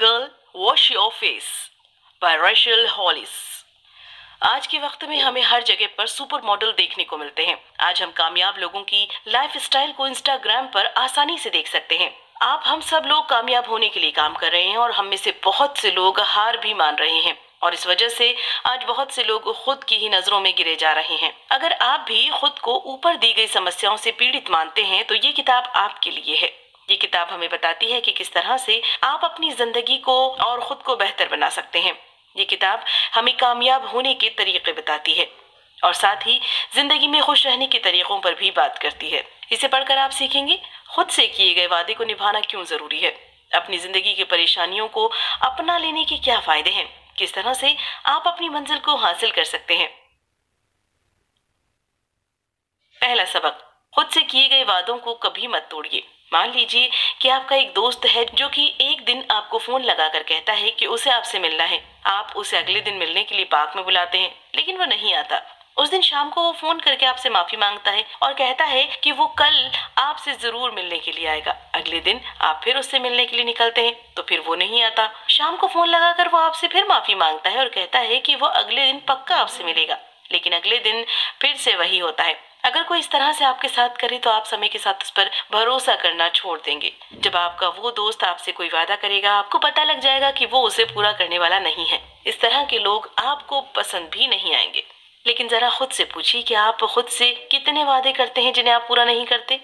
Girl wash your face by Rachel Hollies. आज के वक्त में हमें हर जगह पर सुपर मॉडल देखने को मिलते हैं। आज हम कामयाब लोगों की लाइफ स्टाइल को इंस्टाग्राम पर आसानी से देख सकते हैं। हम सब लोग कामयाब होने के लिए काम कर रहे हैं और हम में से बहुत से लोग हार भी मान रहे हैं और इस वजह से आज बहुत से लोग खुद की ही नजरों में गिरे जा रहे हैं। अगर आप भी खुद को ऊपर दी गई समस्याओं से पीड़ित मानते हैं तो ये किताब आपके लिए है। ये किताब हमें बताती है कि किस तरह से आप अपनी जिंदगी को और खुद को बेहतर बना सकते हैं। ये किताब हमें कामयाब होने के तरीके बताती है और साथ ही जिंदगी में खुश रहने के तरीकों पर भी बात करती है। इसे पढ़कर आप सीखेंगे खुद से किए गए वादे को निभाना क्यों जरूरी है, अपनी जिंदगी की परेशानियों को अपना लेने के क्या फायदे हैं, किस तरह से आप अपनी मंजिल को हासिल कर सकते हैं। पहला सबक, खुद से किए गए वादों को कभी मत तोड़िए। मान लीजिए कि आपका एक दोस्त है जो कि एक दिन आपको फोन लगाकर कहता है कि उसे आपसे मिलना है। आप उसे अगले दिन मिलने के लिए पार्क में बुलाते हैं लेकिन वो नहीं आता। उस दिन शाम को वो फोन करके आपसे माफी मांगता है और कहता है कि वो कल आपसे जरूर मिलने के लिए आएगा। अगले दिन आप फिर उससे मिलने के लिए निकलते हैं तो फिर वो नहीं आता। शाम को फोन लगाकर वो आपसे फिर माफी मांगता है और कहता है कि वो अगले दिन पक्का आपसे मिलेगा, लेकिन अगले दिन फिर से वही होता है। अगर कोई इस तरह से आपके साथ करे तो आप समय के साथ उस पर भरोसा करना छोड़ देंगे। जब आपका वो दोस्त आपसे कोई वादा करेगा आपको पता लग जाएगा कि वो उसे पूरा करने वाला नहीं है। इस तरह के लोग आपको पसंद भी नहीं आएंगे। लेकिन जरा खुद से पूछिए कि आप खुद से कितने वादे करते हैं जिन्हें आप पूरा नहीं करते।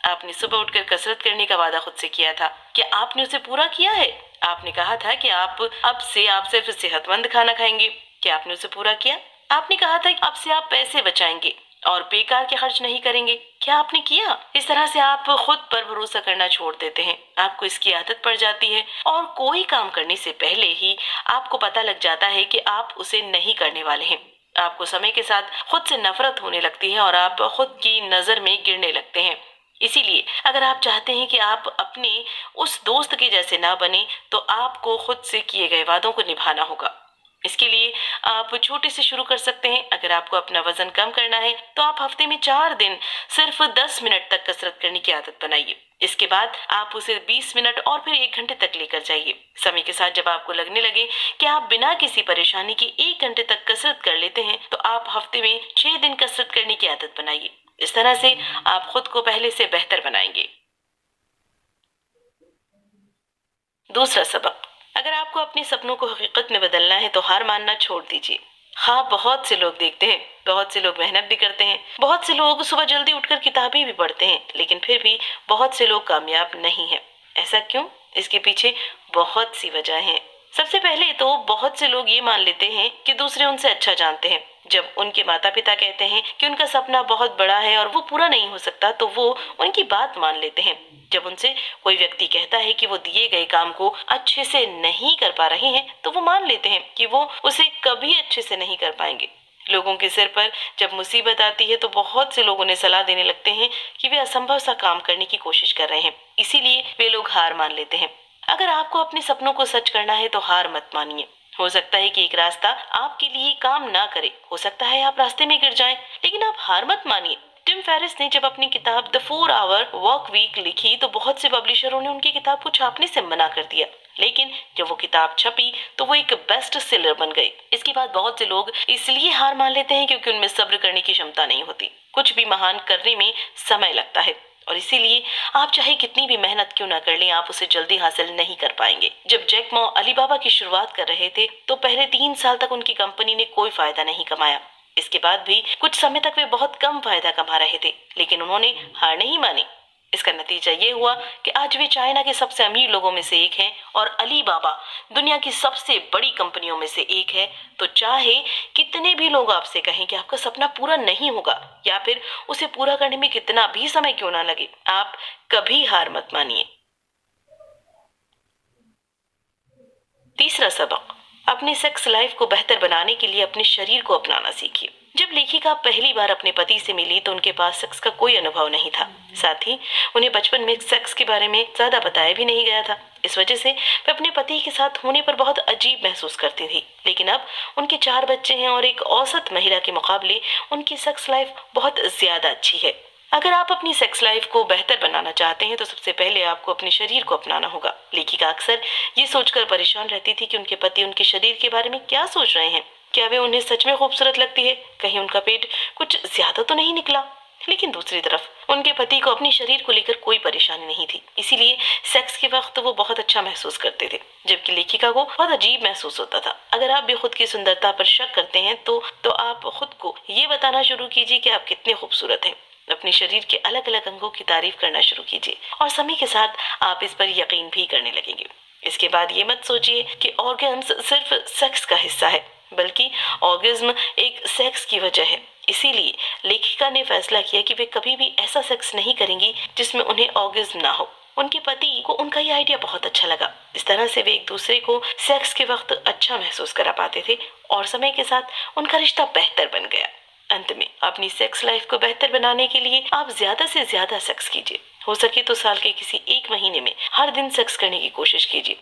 आपने सुबह उठकर कसरत करने का वादा खुद से किया था, क्या आपने उसे पूरा किया है? आपने कहा था कि अब से आप सिर्फ सेहतमंद खाना खाएंगे, क्या आपने उसे पूरा किया? आपने कहा था कि अब से आप पैसे बचाएंगे और बेकार के खर्च नहीं करेंगे, क्या आपने किया? इस तरह से आप खुद पर भरोसा करना छोड़ देते हैं। आपको इसकी आदत पड़ जाती है और कोई काम करने से पहले ही आपको पता लग जाता है कि आप उसे नहीं करने वाले हैं। आपको समय के साथ खुद से नफरत होने लगती है और आप खुद की नजर में गिरने लगते हैं। इसीलिए अगर आप चाहते हैं कि आप अपने उस दोस्त के जैसे ना बने तो आपको खुद से किए गए वादों को निभाना होगा। इसके लिए आप छोटे से शुरू कर सकते हैं। अगर आपको अपना वजन कम करना है तो आप हफ्ते में 4 दिन सिर्फ 10 मिनट तक कसरत करने की आदत बनाइए। इसके बाद आप उसे 20 मिनट और फिर 1 घंटे तक लेकर जाइए। समय के साथ जब आपको लगने लगे कि आप बिना किसी परेशानी के 1 घंटे तक कसरत कर लेते हैं तो आप हफ्ते में 6 दिन कसरत करने की आदत बनाइए। इस तरह से आप खुद को पहले से बेहतर बनाएंगे। दूसरा सबक, अगर आपको अपने सपनों को हकीकत में बदलना है तो हार मानना छोड़ दीजिए। हाँ, बहुत से लोग देखते हैं, बहुत से लोग मेहनत भी करते हैं, बहुत से लोग सुबह जल्दी उठकर किताबें भी पढ़ते हैं, लेकिन फिर भी बहुत से लोग कामयाब नहीं हैं। ऐसा क्यों? इसके पीछे बहुत सी वजह हैं। सबसे पहले तो बहुत से लोग ये मान लेते हैं कि दूसरे उनसे अच्छा जानते हैं। जब उनके माता पिता कहते हैं कि उनका सपना बहुत बड़ा है और वो पूरा नहीं हो सकता तो वो उनकी बात मान लेते हैं। जब उनसे कोई व्यक्ति कहता है कि वो दिए गए काम को अच्छे से नहीं कर पा रहे हैं तो वो मान लेते हैं कि वो उसे कभी अच्छे से नहीं कर पाएंगे। लोगों के सिर पर जब मुसीबत आती है तो बहुत से लोग उन्हें सलाह देने लगते हैं कि वे असंभव सा काम करने की कोशिश कर रहे हैं, इसीलिए वे लोग हार मान लेते हैं। अगर आपको अपने सपनों को सच करना है तो हार मत मानिए। हो सकता है कि एक रास्ता आपके लिए काम ना करे, हो सकता है आप रास्ते में गिर जाएं, लेकिन आप हार मत मानिए। टिम फेरिस ने जब अपनी किताब द 4 आवर वर्क वीक लिखी तो बहुत से पब्लिशरों ने उनकी किताब को छापने से मना कर दिया, लेकिन जब वो किताब छपी तो वो एक बेस्ट सेलर बन गई। इसके बाद बहुत से लोग इसलिए हार मान लेते हैं क्योंकि उनमें सब्र करने की क्षमता नहीं होती। कुछ भी महान करने में समय लगता है और इसीलिए आप चाहे कितनी भी मेहनत क्यों ना कर लें, आप उसे जल्दी हासिल नहीं कर पाएंगे। जब जैक मा अलीबाबा की शुरुआत कर रहे थे तो पहले 3 साल तक उनकी कंपनी ने कोई फायदा नहीं कमाया। इसके बाद भी कुछ समय तक वे बहुत कम फायदा कमा रहे थे, लेकिन उन्होंने हार नहीं मानी। इसका नतीजा ये हुआ कि आज वे चाइना के सबसे अमीर लोगों में से एक हैं और अलीबाबा दुनिया की सबसे बड़ी कंपनियों में से एक है। तो चाहे कितने भी लोग आपसे कहें कि आपका सपना पूरा नहीं होगा या फिर उसे पूरा करने में कितना भी समय क्यों ना लगे, आप कभी हार मत मानिए। तीसरा सबक, अपने सेक्स लाइफ को बेहतर बनाने के लिए अपने शरीर को अपनाना सीखिए। जब लेखिका पहली बार अपने पति से मिली तो उनके पास सेक्स का कोई अनुभव नहीं था, साथ ही उन्हें बचपन में सेक्स के बारे में ज्यादा बताया भी नहीं गया था। इस वजह से वे अपने पति के साथ होने पर बहुत अजीब महसूस करती थी। लेकिन अब उनके 4 बच्चे हैं और एक औसत महिला के मुकाबले उनकी सेक्स लाइफ बहुत ज्यादा अच्छी है। अगर आप अपनी सेक्स लाइफ को बेहतर बनाना चाहते हैं तो सबसे पहले आपको अपने शरीर को अपनाना होगा। लेखिका अक्सर ये सोचकर परेशान रहती थी कि उनके पति उनके शरीर के बारे में क्या सोच रहे हैं। क्या वे उन्हें सच में खूबसूरत लगती है? कहीं उनका पेट कुछ ज्यादा तो नहीं निकला? लेकिन दूसरी तरफ उनके पति को अपने शरीर को लेकर कोई परेशानी नहीं थी, इसीलिए सेक्स के वक्त वो बहुत अच्छा महसूस करते थे, जबकि लेखिका को बहुत अजीब महसूस होता था। अगर आप भी खुद की सुंदरता पर शक करते हैं तो आप खुद को ये बताना शुरू कीजिए कि आप कितने खूबसूरत हैं। अपने शरीर के अलग अलग अंगों की तारीफ करना शुरू कीजिए और समय के साथ आप इस पर यकीन भी करने लगेंगे। इसके बाद ये मत सोचिए कि ऑर्गन्स सिर्फ सेक्स का हिस्सा है, बल्कि ऑर्गेज्म एक सेक्स की वजह है। इसीलिए लेखिका ने फैसला किया कि वे कभी भी ऐसा सेक्स नहीं करेंगी जिसमें उन्हें ऑर्गेज्म ना हो। उनके पति को उनका ये आइडिया बहुत अच्छा लगा। इस तरह से वे एक दूसरे को सेक्स के वक्त अच्छा महसूस करा पाते थे और समय के साथ उनका रिश्ता बेहतर बन गया। अंत में अपनी सेक्स लाइफ को बेहतर बनाने के लिए आप ज्यादा से ज्यादा सेक्स कीजिए। हो सके तो साल के किसी एक महीने में हर दिन सेक्स करने की कोशिश कीजिए।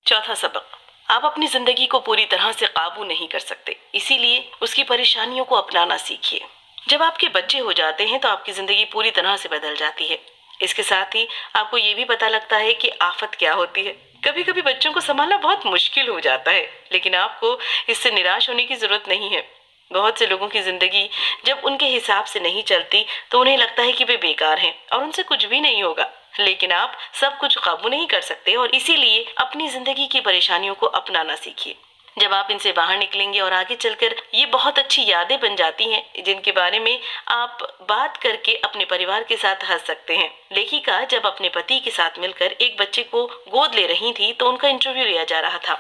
चौथा सबक, आप अपनी जिंदगी को पूरी तरह से काबू नहीं कर सकते, इसीलिए उसकी परेशानियों को अपनाना सीखिए। जब आपके बच्चे हो जाते हैं तो आपकी जिंदगी पूरी तरह से बदल जाती है। इसके साथ ही आपको ये भी पता लगता है कि आफत क्या होती है। कभी कभी बच्चों को संभालना बहुत मुश्किल हो जाता है, लेकिन आपको इससे निराश होने की जरूरत नहीं है। बहुत से लोगों की जिंदगी जब उनके हिसाब से नहीं चलती तो उन्हें लगता है कि वे बेकार हैं और उनसे कुछ भी नहीं होगा। लेकिन आप सब कुछ काबू नहीं कर सकते और इसीलिए अपनी जिंदगी की परेशानियों को अपनाना सीखिए। जब आप इनसे बाहर निकलेंगे और आगे चलकर ये बहुत अच्छी यादें बन जाती हैं जिनके बारे में आप बात करके अपने परिवार के साथ हंस सकते हैं। लेखिका जब अपने पति के साथ मिलकर एक बच्चे को गोद ले रही थी तो उनका इंटरव्यू लिया जा रहा था।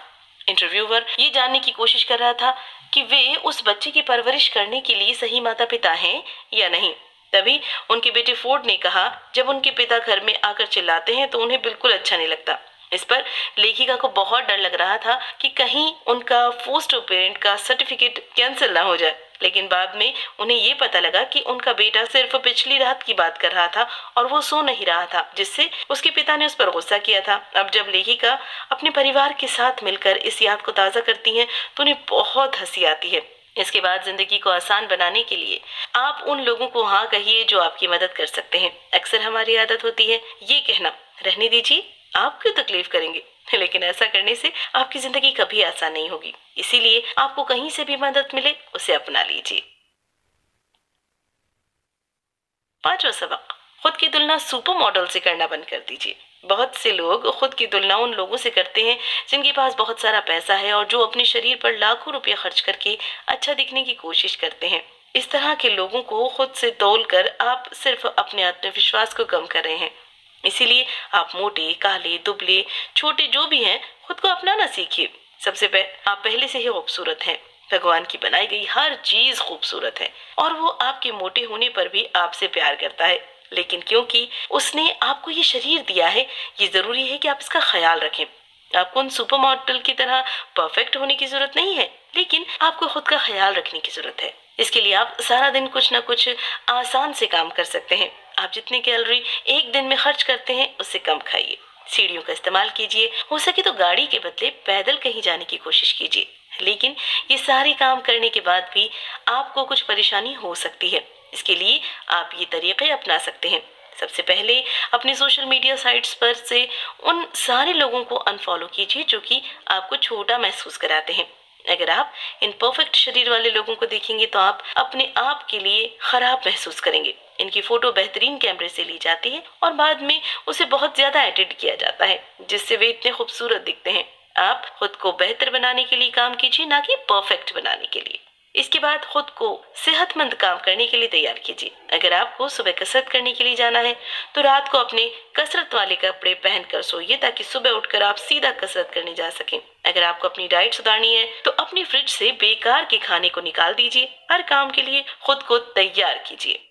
इंटरव्यूअर ये जानने की कोशिश कर रहा था कि वे उस बच्चे की परवरिश करने के लिए सही माता पिता हैं या नहीं। तभी उनके बेटे फोर्ड ने कहा, जब उनके पिता घर में आकर चिल्लाते हैं तो उन्हें बिल्कुल अच्छा नहीं लगता। इस पर लेखिका को बहुत डर लग रहा था कि कहीं उनका फोस्टर पेरेंट का सर्टिफिकेट कैंसिल ना हो जाए। लेकिन बाद में उन्हें ये पता लगा कि उनका बेटा सिर्फ पिछली रात की बात कर रहा था और वो सो नहीं रहा था, जिससे उसके पिता ने उस पर गुस्सा किया था। अब जब लेखिका अपने परिवार के साथ मिलकर इस याद को ताज़ा करती हैं तो उन्हें बहुत हंसी आती है। इसके बाद जिंदगी को आसान बनाने के लिए आप उन लोगों को हाँ कहिए जो आपकी मदद कर सकते हैं। अक्सर हमारी आदत होती है ये कहना, रहने दीजिए, आप क्यों तकलीफ करेंगे, लेकिन ऐसा करने से आपकी जिंदगी कभी आसान नहीं होगी। इसीलिए आपको कहीं से भी मदद मिले उसे अपना लीजिए। पांचवा सबक, खुद की तुलना सुपर मॉडल से करना बंद कर दीजिए। बहुत से लोग खुद की तुलना उन लोगों से करते हैं जिनके पास बहुत सारा पैसा है और जो अपने शरीर पर लाखों रुपया खर्च करके अच्छा दिखने की कोशिश करते हैं। इस तरह के लोगों को खुद से तौल कर आप सिर्फ अपने आत्मविश्वास को कम कर रहे हैं। इसीलिए आप मोटे, काले, दुबले, छोटे जो भी हैं, खुद को अपनाना सीखिए। सबसे पहले आप पहले से ही खूबसूरत हैं। भगवान की बनाई गई हर चीज खूबसूरत है और वो आपके मोटे होने पर भी आपसे प्यार करता है। लेकिन क्योंकि उसने आपको ये शरीर दिया है, ये जरूरी है कि आप इसका ख्याल रखें। आपको उन सुपर मॉडल की तरह परफेक्ट होने की जरूरत नहीं है, लेकिन आपको खुद का ख्याल रखने की जरूरत है। इसके लिए आप सारा दिन कुछ न कुछ आसान से काम कर सकते हैं। आप जितनी कैलोरी एक दिन में खर्च करते हैं उससे कम खाइए। सीढ़ियों का इस्तेमाल कीजिए। हो सके तो गाड़ी के बदले पैदल कहीं जाने की कोशिश कीजिए। लेकिन ये सारे काम करने के बाद भी आपको कुछ परेशानी हो सकती है। इसके लिए आप ये तरीके अपना सकते हैं। सबसे पहले अपने सोशल मीडिया साइट्स पर से उन सारे लोगों को अनफॉलो कीजिए जो कि आपको छोटा महसूस कराते हैं। अगर आप इन परफेक्ट शरीर वाले लोगों को देखेंगे तो आप अपने आप के लिए खराब महसूस करेंगे। इनकी फोटो बेहतरीन कैमरे से ली जाती है और बाद में उसे बहुत ज्यादा एडिट किया जाता है, जिससे वे इतने खूबसूरत दिखते हैं। आप खुद को बेहतर बनाने के लिए काम कीजिए, ना कि परफेक्ट बनाने के लिए। इसके बाद खुद को सेहतमंद काम करने के लिए तैयार कीजिए। अगर आपको सुबह कसरत करने के लिए जाना है तो रात को अपने कसरत वाले कपड़े पहनकर सोइए ताकि सुबह उठकर आप सीधा कसरत करने जा सकें। अगर आपको अपनी डाइट सुधारनी है तो अपनी फ्रिज से बेकार के खाने को निकाल दीजिए। हर काम के लिए खुद को तैयार कीजिए।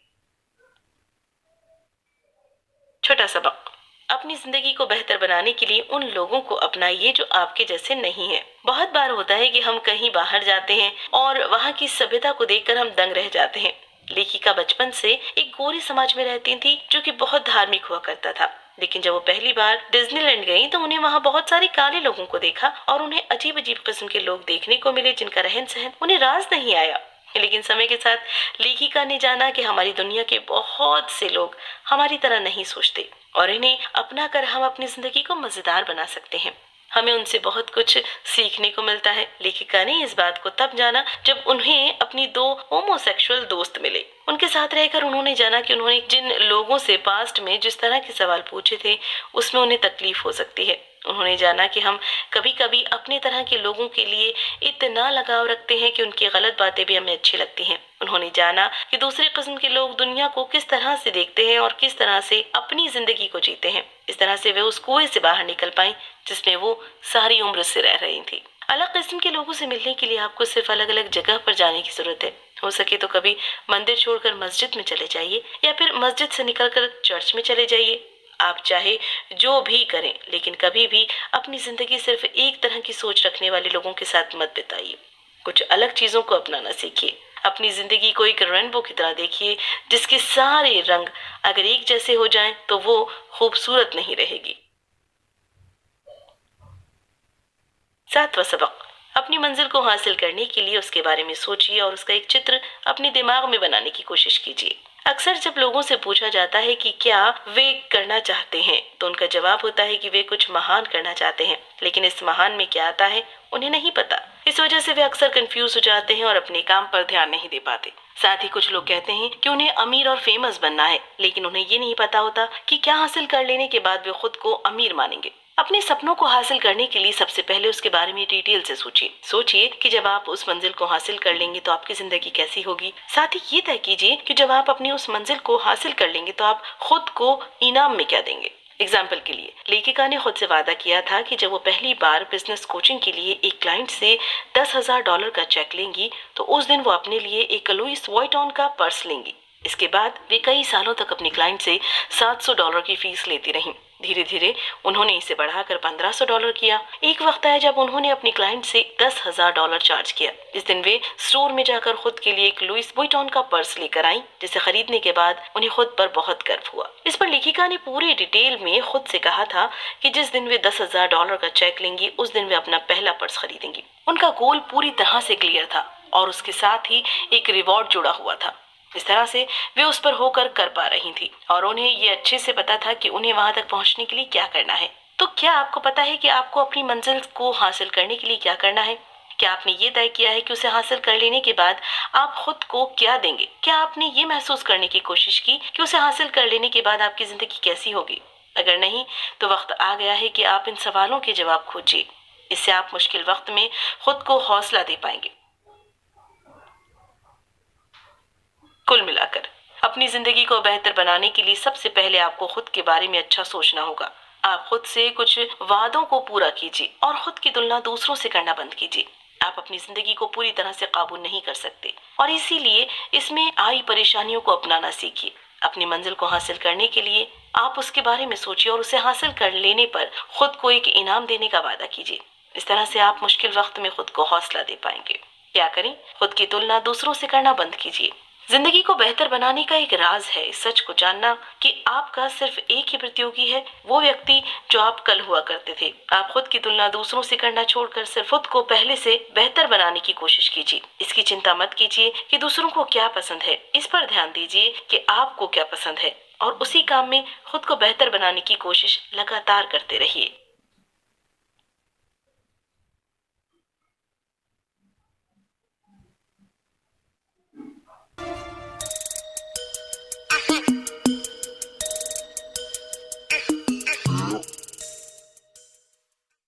छोटा सबक, अपनी जिंदगी को बेहतर बनाने के लिए उन लोगों को अपनाइए जो आपके जैसे नहीं हैं। बहुत बार होता है कि हम कहीं बाहर जाते हैं और वहाँ की सभ्यता को देखकर हम दंग रह जाते हैं। लेखिका बचपन से एक गोरे समाज में रहती थी जो कि बहुत धार्मिक हुआ करता था। लेकिन जब वो पहली बार डिज्नीलैंड गई तो उन्हें वहाँ बहुत सारे काले लोगों को देखा और उन्हें अजीब अजीब किस्म के लोग देखने को मिले जिनका रहन सहन उन्हें रास नहीं आया। लेकिन समय के साथ लेखिका ने जाना कि हमारी दुनिया के बहुत से लोग हमारी तरह नहीं सोचते और इन्हें अपना कर हम अपनी जिंदगी को मजेदार बना सकते हैं। हमें उनसे बहुत कुछ सीखने को मिलता है। लेखिका ने इस बात को तब जाना जब उन्हें अपनी 2 होमोसेक्सुअल दोस्त मिले। उनके साथ रहकर उन्होंने जाना कि उन्होंने जिन लोगों से पास्ट में जिस तरह के सवाल पूछे थे उसमें उन्हें तकलीफ हो सकती है। उन्होंने जाना कि हम कभी कभी अपने तरह के लोगों के लिए इतना लगाव रखते हैं कि उनकी गलत बातें भी हमें अच्छी लगती हैं। उन्होंने जाना कि दूसरे किस्म के लोग दुनिया को किस तरह से देखते हैं और किस तरह से अपनी जिंदगी को जीते हैं। इस तरह से वे उस कुएं से बाहर निकल पाई जिसमें वो सारी उम्र से रह रही थी। अलग किस्म के लोगों से मिलने के लिए आपको सिर्फ अलग अलग जगह पर जाने की जरूरत है। हो सके तो कभी मंदिर छोड़कर मस्जिद में चले जाइए या फिर मस्जिद से निकलकर चर्च में चले जाइए। आप चाहे जो भी करें लेकिन कभी भी अपनी जिंदगी सिर्फ एक तरह की सोच रखने वाले लोगों के साथ मत बिताइए। कुछ अलग चीजों को अपनाना सीखिए। अपनी जिंदगी को एक रेनबो की तरह देखिए जिसके सारे रंग अगर एक जैसे हो जाएं तो वो खूबसूरत नहीं रहेगी। 7वां सबक, अपनी मंजिल को हासिल करने के लिए उसके बारे में सोचिए और उसका एक चित्र अपने दिमाग में बनाने की कोशिश कीजिए। अक्सर जब लोगों से पूछा जाता है कि क्या वे करना चाहते हैं तो उनका जवाब होता है कि वे कुछ महान करना चाहते हैं, लेकिन इस महान में क्या आता है उन्हें नहीं पता। इस वजह से वे अक्सर कंफ्यूज हो जाते हैं और अपने काम पर ध्यान नहीं दे पाते। साथ ही कुछ लोग कहते हैं कि उन्हें अमीर और फेमस बनना है, लेकिन उन्हें ये नहीं पता होता कि क्या हासिल कर लेने के बाद वे खुद को अमीर मानेंगे। अपने सपनों को हासिल करने के लिए सबसे पहले उसके बारे में डिटेल से सोचिए। सोचिए कि जब आप उस मंजिल को हासिल कर लेंगे तो आपकी जिंदगी कैसी होगी। साथ ही ये तय कीजिए कि जब आप अपनी उस मंजिल को हासिल कर लेंगे तो आप खुद को इनाम में क्या देंगे। एग्जाम्पल के लिए लेखिका ने खुद से वादा किया था कि जब वो पहली बार बिजनेस कोचिंग के लिए एक क्लाइंट से $10,000 का चेक लेंगी तो उस दिन वो अपने लिए एक लुइस वॉयटॉन का पर्स लेंगी। इसके बाद वे कई सालों तक अपने क्लाइंट से $700 की फीस लेती रहीं। धीरे धीरे उन्होंने इसे बढ़ाकर $1,500 किया। एक वक्त आया जब उन्होंने अपनी क्लाइंट से $10,000 चार्ज किया। इस दिन वे स्टोर में जाकर खुद के लिए एक लुइस वॉयटॉन का पर्स लेकर आई, जिसे खरीदने के बाद उन्हें खुद पर बहुत गर्व हुआ। इस पर लेखिका ने पूरे डिटेल में खुद से कहा था कि जिस दिन वे $10,000 का चेक लेंगी उस दिन वे अपना पहला पर्स खरीदेंगी। उनका गोल पूरी तरह से क्लियर था और उसके साथ ही एक रिवॉर्ड जुड़ा हुआ था। इस तरह से वे उस पर होकर कर पा रही थी और उन्हें ये अच्छे से पता था कि उन्हें वहां तक पहुंचने के लिए क्या करना है। तो क्या आपको पता है कि आपको अपनी मंजिल को हासिल करने के लिए क्या करना है? क्या आपने ये तय किया है कि उसे हासिल कर लेने के बाद आप खुद को क्या देंगे? क्या आपने ये महसूस करने की कोशिश की कि उसे हासिल कर लेने के बाद आपकी जिंदगी कैसी होगी? अगर नहीं तो वक्त आ गया है कि आप इन सवालों के जवाब खोजिए। इससे आप मुश्किल वक्त में खुद को हौसला दे पाएंगे। कुल मिलाकर अपनी जिंदगी को बेहतर बनाने के लिए सबसे पहले आपको खुद के बारे में अच्छा सोचना होगा। आप खुद से कुछ वादों को पूरा कीजिए और खुद की तुलना दूसरों से करना बंद कीजिए। आप अपनी जिंदगी को पूरी तरह से काबू नहीं कर सकते और इसीलिए इसमें आई परेशानियों को अपनाना सीखिए। अपनी मंजिल को हासिल करने के लिए आप उसके बारे में सोचिए और उसे हासिल कर लेने पर खुद को एक इनाम देने का वादा कीजिए। इस तरह से आप मुश्किल वक्त में खुद को हौसला दे पाएंगे। क्या करें? खुद की तुलना दूसरों से करना बंद कीजिए। जिंदगी को बेहतर बनाने का एक राज है इस सच को जानना कि आपका सिर्फ एक ही प्रतियोगी है, वो व्यक्ति जो आप कल हुआ करते थे। आप खुद की तुलना दूसरों से करना छोड़कर सिर्फ खुद को पहले से बेहतर बनाने की कोशिश कीजिए। इसकी चिंता मत कीजिए कि दूसरों को क्या पसंद है, इस पर ध्यान दीजिए कि आपको क्या पसंद है और उसी काम में खुद को बेहतर बनाने की कोशिश लगातार करते रहिए।